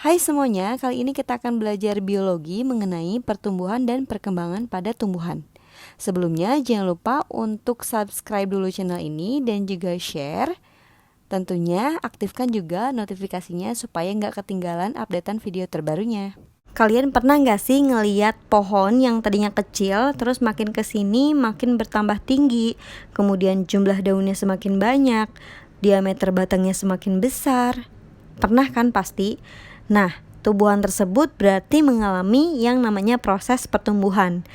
Hai semuanya, kali ini kita akan belajar biologi mengenai pertumbuhan dan perkembangan pada tumbuhan. Sebelumnya, jangan lupa untuk subscribe dulu channel ini dan juga share. Tentunya aktifkan juga notifikasinya supaya nggak ketinggalan updatean video terbarunya. Kalian pernah nggak sih ngeliat pohon yang tadinya kecil, terus makin kesini makin bertambah tinggi, kemudian jumlah daunnya semakin banyak, diameter batangnya semakin besar? Pernah kan pasti? Nah, tumbuhan tersebut berarti mengalami yang namanya proses pertumbuhan.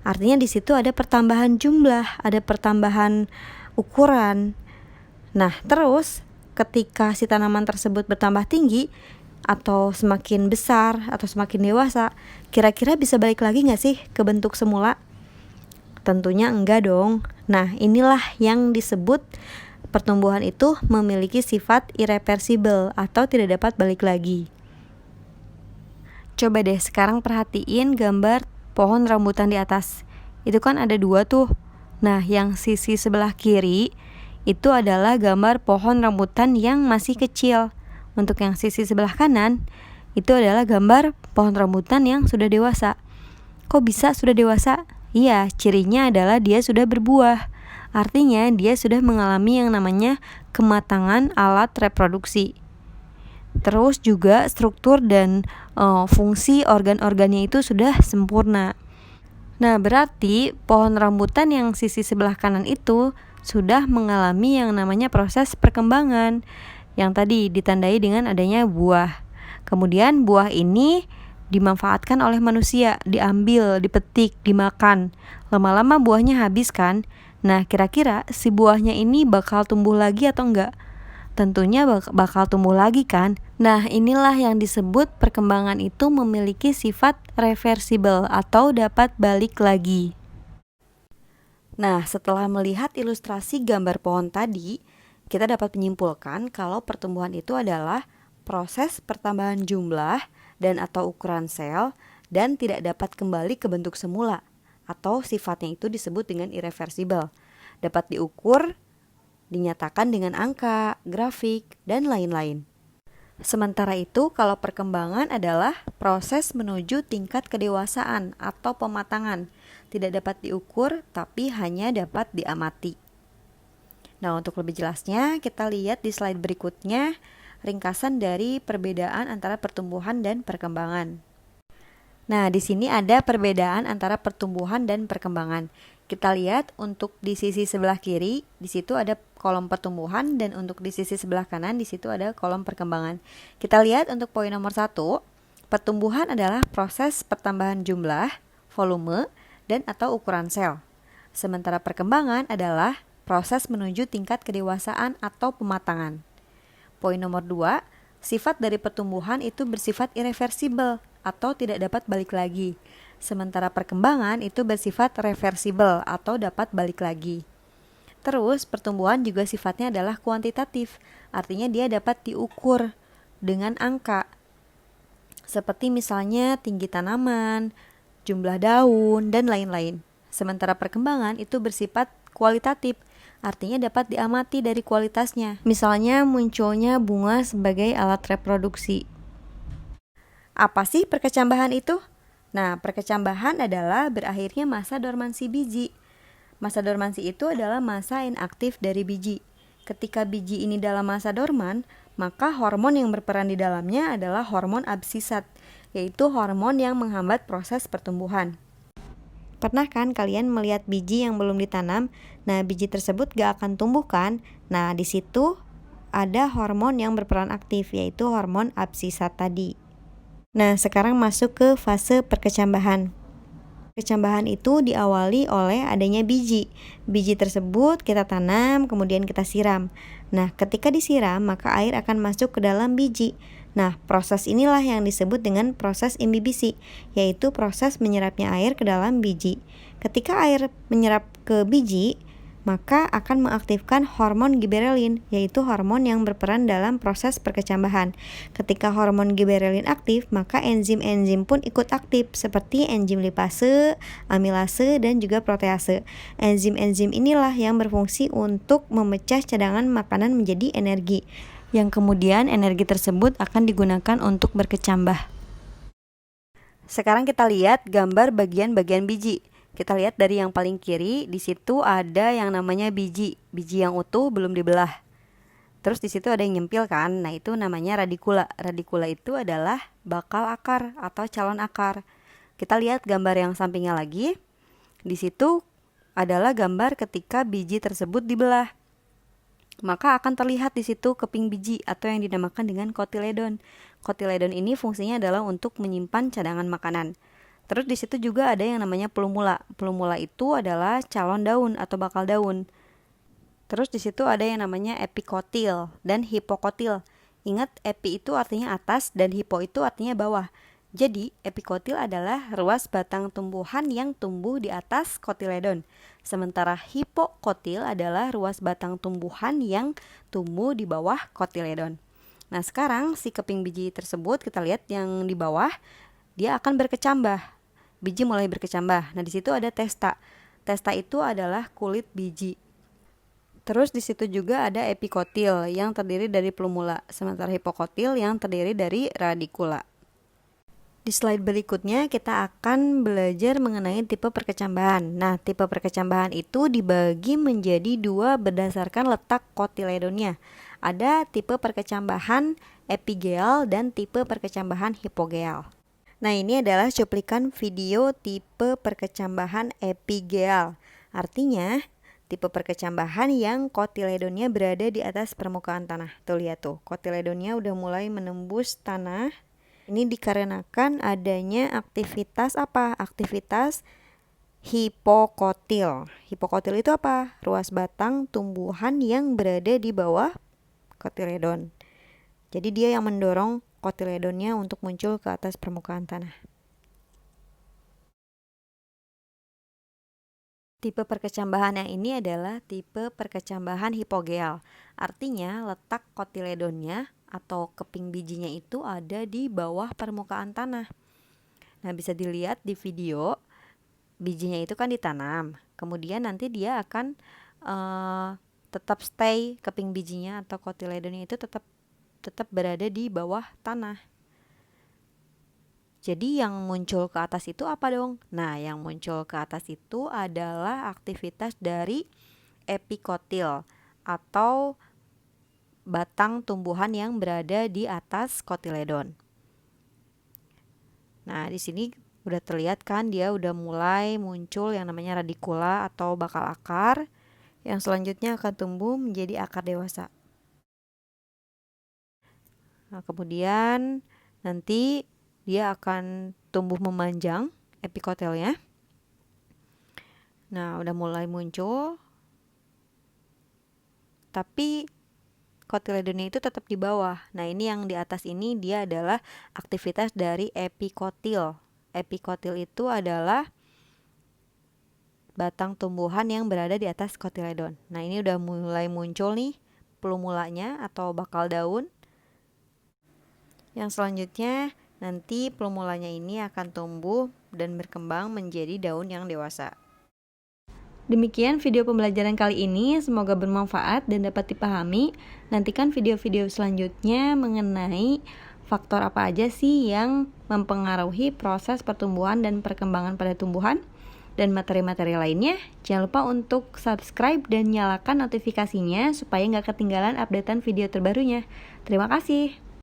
Artinya di situ ada pertambahan jumlah, ada pertambahan ukuran. Nah, terus ketika si tanaman tersebut bertambah tinggi atau semakin besar atau semakin dewasa, kira-kira bisa balik lagi nggak sih ke bentuk semula? Tentunya enggak dong. Nah, inilah yang disebut pertumbuhan itu memiliki sifat irreversible atau tidak dapat balik lagi. Coba deh sekarang perhatiin gambar pohon rambutan di atas. Itu kan ada dua tuh. Nah, yang sisi sebelah kiri itu adalah gambar pohon rambutan yang masih kecil. Untuk yang sisi sebelah kanan itu adalah gambar pohon rambutan yang sudah dewasa. Kok bisa sudah dewasa? Iya, cirinya adalah dia sudah berbuah. Artinya dia sudah mengalami yang namanya kematangan alat reproduksi. Terus juga struktur dan fungsi organ-organnya itu sudah sempurna. Nah, berarti pohon rambutan yang sisi sebelah kanan itu sudah mengalami yang namanya proses perkembangan yang tadi ditandai dengan adanya buah. Kemudian buah ini dimanfaatkan oleh manusia, diambil, dipetik, dimakan. Lama-lama buahnya habis kan? Nah, kira-kira si buahnya ini bakal tumbuh lagi atau enggak? Tentunya bakal tumbuh lagi kan? Nah, inilah yang disebut perkembangan itu memiliki sifat reversible atau dapat balik lagi. Nah, setelah melihat ilustrasi gambar pohon tadi, kita dapat menyimpulkan kalau pertumbuhan itu adalah proses pertambahan jumlah dan atau ukuran sel dan tidak dapat kembali ke bentuk semula, atau sifatnya itu disebut dengan irreversible. Dapat diukur, dinyatakan dengan angka, grafik, dan lain-lain. Sementara itu, kalau perkembangan adalah proses menuju tingkat kedewasaan atau pematangan. Tidak dapat diukur, tapi hanya dapat diamati. Nah, untuk lebih jelasnya, kita lihat di slide berikutnya ringkasan dari perbedaan antara pertumbuhan dan perkembangan. Nah, di sini ada perbedaan antara pertumbuhan dan perkembangan. Kita lihat untuk di sisi sebelah kiri, di situ ada kolom pertumbuhan, dan untuk di sisi sebelah kanan, di situ ada kolom perkembangan. Kita lihat untuk poin nomor 1, pertumbuhan adalah proses pertambahan jumlah, volume, dan atau ukuran sel. Sementara perkembangan adalah proses menuju tingkat kedewasaan atau pematangan. Poin nomor 2, sifat dari pertumbuhan itu bersifat irreversible atau tidak dapat balik lagi. Sementara perkembangan itu bersifat reversible atau dapat balik lagi. Terus pertumbuhan juga sifatnya adalah kuantitatif, artinya dia dapat diukur dengan angka. Seperti misalnya tinggi tanaman, jumlah daun, dan lain-lain. Sementara perkembangan itu bersifat kualitatif, artinya dapat diamati dari kualitasnya. Misalnya munculnya bunga sebagai alat reproduksi. Apa sih perkecambahan itu? Nah, perkecambahan adalah berakhirnya masa dormansi biji. Masa dormansi itu adalah masa inaktif dari biji. Ketika biji ini dalam masa dorman, maka hormon yang berperan di dalamnya adalah hormon absisat, yaitu hormon yang menghambat proses pertumbuhan. Pernah kan kalian melihat biji yang belum ditanam? Nah, biji tersebut gak akan tumbuh kan? Nah, di situ ada hormon yang berperan aktif, yaitu hormon absisat tadi. Nah, sekarang masuk ke fase perkecambahan. Perkecambahan itu diawali oleh adanya biji. Biji tersebut kita tanam, kemudian kita siram. Nah, ketika disiram, maka air akan masuk ke dalam biji. Nah, proses inilah yang disebut dengan proses imbibisi, yaitu proses menyerapnya air ke dalam biji. Ketika air menyerap ke biji, maka akan mengaktifkan hormon giberelin, yaitu hormon yang berperan dalam proses perkecambahan. Ketika hormon giberelin aktif, maka enzim-enzim pun ikut aktif, seperti enzim lipase, amilase, dan juga protease. Enzim-enzim inilah yang berfungsi untuk memecah cadangan makanan menjadi energi. yang kemudian energi tersebut akan digunakan untuk berkecambah. Sekarang kita lihat gambar bagian-bagian biji. Kita lihat dari yang paling kiri, di situ ada yang namanya biji yang utuh belum dibelah. Terus di situ ada yang nyempil kan, nah itu namanya radikula. Radikula itu adalah bakal akar atau calon akar. Kita lihat gambar yang sampingnya lagi. Di situ adalah gambar ketika biji tersebut dibelah. Maka akan terlihat di situ keping biji atau yang dinamakan dengan kotiledon. Kotiledon ini fungsinya adalah untuk menyimpan cadangan makanan. Terus di situ juga ada yang namanya plumula. Plumula itu adalah calon daun atau bakal daun. Terus di situ ada yang namanya epikotil dan hipokotil. Ingat, epi itu artinya atas dan hipo itu artinya bawah. Jadi, epikotil adalah ruas batang tumbuhan yang tumbuh di atas kotiledon. Sementara hipokotil adalah ruas batang tumbuhan yang tumbuh di bawah kotiledon. Nah, sekarang si keping biji tersebut kita lihat yang di bawah, dia akan berkecambah. Biji mulai berkecambah. Nah, di situ ada testa. Testa itu adalah kulit biji. Terus di situ juga ada epikotil yang terdiri dari plumula, sementara hipokotil yang terdiri dari radikula. Di slide berikutnya kita akan belajar mengenai tipe perkecambahan. Nah, tipe perkecambahan itu dibagi menjadi dua berdasarkan letak kotiledonnya. Ada tipe perkecambahan epigeal dan tipe perkecambahan hipogeal. Nah, ini adalah cuplikan video tipe perkecambahan epigeal. Artinya, tipe perkecambahan yang kotiledonnya berada di atas permukaan tanah. Tuh lihat tuh, kotiledonnya udah mulai menembus tanah. Ini dikarenakan adanya aktivitas apa? Aktivitas hipokotil. Hipokotil itu apa? Ruas batang tumbuhan yang berada di bawah kotiledon. Jadi dia yang mendorong kotiledonnya untuk muncul ke atas permukaan tanah. Tipe perkecambahan yang ini adalah tipe perkecambahan hipogeal. Artinya letak kotiledonnya atau keping bijinya itu ada di bawah permukaan tanah. Nah, bisa dilihat di video, bijinya itu kan ditanam. Kemudian nanti dia akan tetap stay, keping bijinya atau kotiledonnya itu tetap berada di bawah tanah. Jadi yang muncul ke atas itu apa dong? Nah, yang muncul ke atas itu adalah aktivitas dari epikotil atau batang tumbuhan yang berada di atas kotiledon. Nah, di sini udah terlihat kan dia udah mulai muncul yang namanya radikula atau bakal akar yang selanjutnya akan tumbuh menjadi akar dewasa. Nah, kemudian nanti dia akan tumbuh memanjang epikotelnya. Nah, udah mulai muncul. Tapi kotiledonnya itu tetap di bawah. Nah, ini yang di atas ini dia adalah aktivitas dari epikotil. Epikotil itu adalah batang tumbuhan yang berada di atas kotiledon. Nah, ini udah mulai muncul nih plumulanya atau bakal daun. Yang selanjutnya nanti plumulanya ini akan tumbuh dan berkembang menjadi daun yang dewasa. Demikian video pembelajaran kali ini, semoga bermanfaat dan dapat dipahami. Nantikan video-video selanjutnya mengenai faktor apa aja sih yang mempengaruhi proses pertumbuhan dan perkembangan pada tumbuhan dan materi-materi lainnya. Jangan lupa untuk subscribe dan nyalakan notifikasinya supaya nggak ketinggalan updatean video terbarunya. Terima kasih.